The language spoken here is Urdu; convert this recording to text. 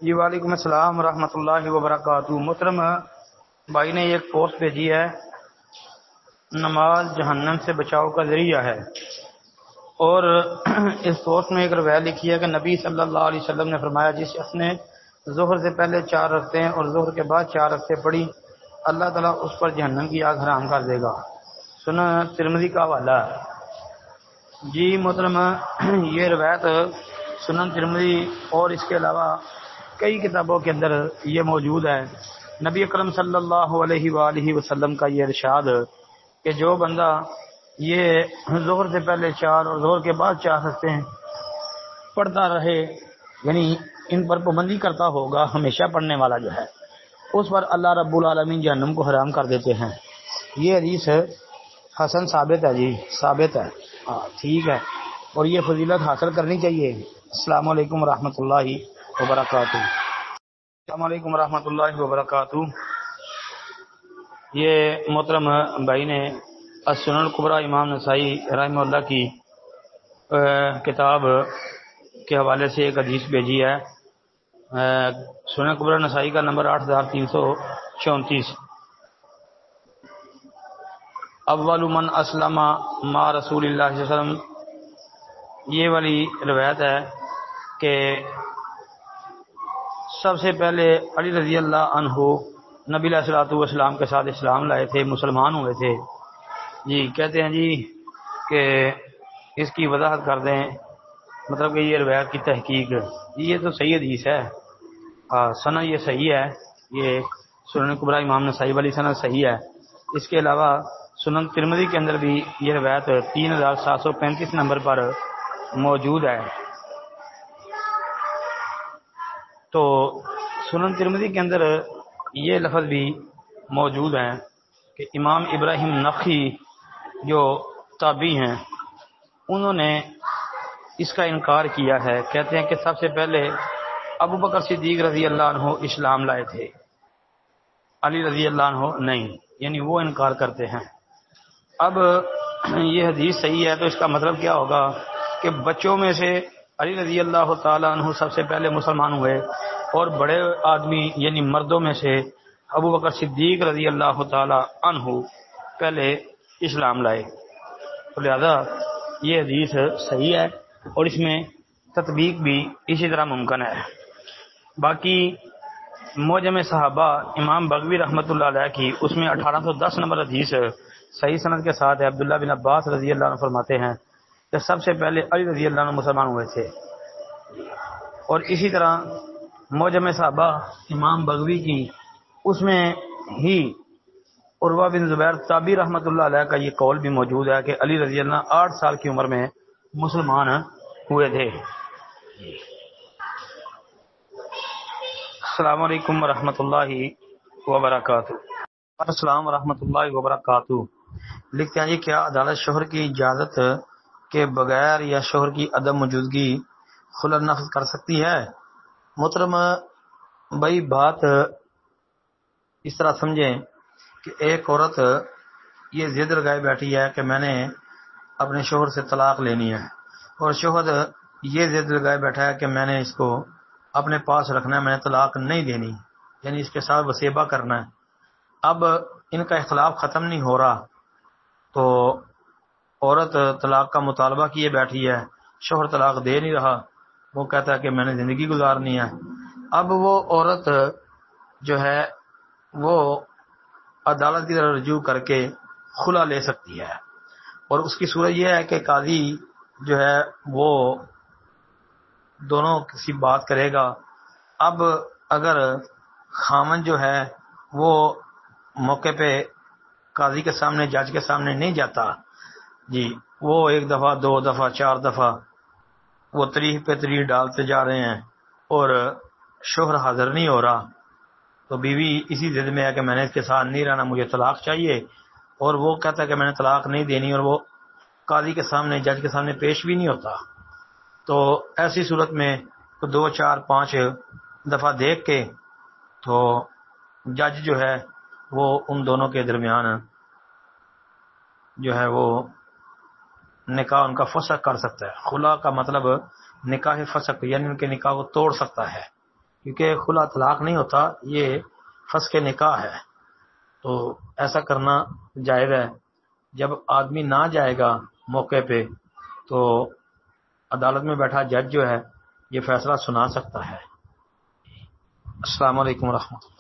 جی وعلیکم السلام ورحمۃ اللہ وبرکاتہ۔ محترم بھائی نے ایک پوسٹ بھیجی ہے، نماز جہنم سے بچاؤ کا ذریعہ ہے، اور اس پوسٹ میں ایک روایت لکھی ہے کہ نبی صلی اللہ علیہ وسلم نے فرمایا جس شخص نے ظہر سے پہلے 4 رکعتیں اور ظہر کے بعد 4 رکعتیں پڑھی اللہ تعالیٰ اس پر جہنم کی آگ حرام کر دے گا۔ سنن ترمذی کا حوالہ ہے۔ جی محترم، یہ روایت سنن ترمذی اور اس کے علاوہ کئی کتابوں کے اندر یہ موجود ہے۔ نبی اکرم صلی اللہ علیہ وآلہ وسلم کا یہ ارشاد کہ جو بندہ یہ ظہر سے پہلے 4 اور ظہر کے بعد 4 رکعتیں پڑھتا رہے، یعنی ان پر پابندی کرتا ہوگا، ہمیشہ پڑھنے والا جو ہے، اس پر اللہ رب العالمین جہنم کو حرام کر دیتے ہیں۔ یہ حدیث حسن ثابت ہے، جی ثابت ہے، ٹھیک ہے، اور یہ فضیلت حاصل کرنی چاہیے۔ السلام علیکم ورحمۃ اللہ وبرکاتہ۔ السلام علیکم ورحمۃ اللہ وبرکاتہ۔ یہ محترم بھائی نے السنن الکبریٰ امام نسائی رحمہ اللہ کی کتاب کے حوالے سے ایک حدیث بھیجی ہے۔ سنن کبریٰ نسائی کا نمبر 8334۔ اول من اسلم مع رسول اللہ صلی اللہ علیہ وسلم، یہ والی روایت ہے کہ سب سے پہلے علی رضی اللہ عنہ نبی علیہ الصلوۃ والسلام کے ساتھ اسلام لائے تھے، مسلمان ہوئے تھے۔ جی کہتے ہیں جی کہ اس کی وضاحت کر دیں، مطلب کہ یہ روایت کی تحقیق، یہ تو صحیح حدیث ہے، سند یہ صحیح ہے، یہ سنن کبریٰ امام نسائی والی سند صحیح ہے۔ اس کے علاوہ سنن ترمذی کے اندر بھی یہ روایت 3735 نمبر پر موجود ہے۔ تو سنن ترمذی کے اندر یہ لفظ بھی موجود ہے کہ امام ابراہیم نخعی جو تابعی ہیں، انہوں نے اس کا انکار کیا ہے۔ کہتے ہیں کہ سب سے پہلے ابو بکر صدیق رضی اللہ عنہ اسلام لائے تھے، علی رضی اللہ عنہ نہیں، یعنی وہ انکار کرتے ہیں۔ اب یہ حدیث صحیح ہے تو اس کا مطلب کیا ہوگا کہ بچوں میں سے علی رضی اللہ تعالیٰ عنہ سب سے پہلے مسلمان ہوئے، اور بڑے آدمی یعنی مردوں میں سے ابو بکر صدیق رضی اللہ تعالیٰ عنہ پہلے اسلام لائے، تو لہذا یہ حدیث صحیح ہے اور اس میں تطبیق بھی اسی طرح ممکن ہے۔ باقی معجم صحابہ امام بغوی رحمۃ اللہ علیہ کی، اس میں 1810 نمبر حدیث صحیح سند کے ساتھ ہے۔ عبداللہ بن عباس رضی اللہ عنہ فرماتے ہیں کہ سب سے پہلے علی رضی اللہ عنہ مسلمان ہوئے تھے، اور اسی طرح معجم صحابہ امام بغوی کی، اس میں ہی عروہ بن زبیر تابعی رحمۃ اللہ علیہ کا یہ قول بھی موجود ہے کہ علی رضی اللہ 8 سال کی عمر میں مسلمان ہوئے تھے۔ السلام علیکم ورحمۃ اللہ وبرکاتہ۔ السلام ورحمۃ اللہ وبرکاتہ۔ لکھتے ہیں جی کیا عدالت شوہر کی اجازت کے بغیر یا شوہر کی عدم موجودگی خلع نفذ کر سکتی ہے؟ محترم بھائی بات اس طرح سمجھیں کہ ایک عورت یہ ضد لگائے بیٹھی ہے کہ میں نے اپنے شوہر سے طلاق لینی ہے، اور شوہر یہ ضد لگائے بیٹھا ہے کہ میں نے اس کو اپنے پاس رکھنا ہے، میں نے طلاق نہیں دینی، یعنی اس کے ساتھ وسیبہ کرنا ہے۔ اب ان کا اختلاف ختم نہیں ہو رہا تو عورت طلاق کا مطالبہ کیے بیٹھی ہے، شوہر طلاق دے نہیں رہا، وہ کہتا ہے کہ میں نے زندگی گزارنی ہے۔ اب وہ عورت جو ہے وہ عدالت کی طرف رجوع کر کے خلع لے سکتی ہے، اور اس کی صورت یہ ہے کہ قاضی جو ہے وہ دونوں کسی بات کرے گا۔ اب اگر خامن جو ہے وہ موقع پہ قاضی کے سامنے، جج کے سامنے نہیں جاتا، جی وہ 1 دفعہ 2 دفعہ 4 دفعہ وہ تریح پہ تریح ڈالتے جا رہے ہیں اور شوہر حاضر نہیں ہو رہا، تو بیوی اسی ضد میں ہے کہ میں نے اس کے ساتھ نہیں رہنا، مجھے طلاق چاہیے، اور وہ کہتا ہے کہ میں نے طلاق نہیں دینی، اور وہ قاضی کے سامنے، جج کے سامنے پیش بھی نہیں ہوتا۔ تو ایسی صورت میں 2 4 5 دفعہ دیکھ کے تو جج جو ہے وہ ان دونوں کے درمیان جو ہے وہ نکاح ان کا فسخ کر سکتا ہے۔ خلا کا مطلب نکاح فسخ، یعنی ان کے نکاح کو توڑ سکتا ہے، کیونکہ خلا طلاق نہیں ہوتا، یہ فسخ نکاح ہے، تو ایسا کرنا جائز ہے۔ جب آدمی نہ جائے گا موقع پہ تو عدالت میں بیٹھا جج جو ہے یہ فیصلہ سنا سکتا ہے۔ السلام علیکم ورحمۃ اللہ۔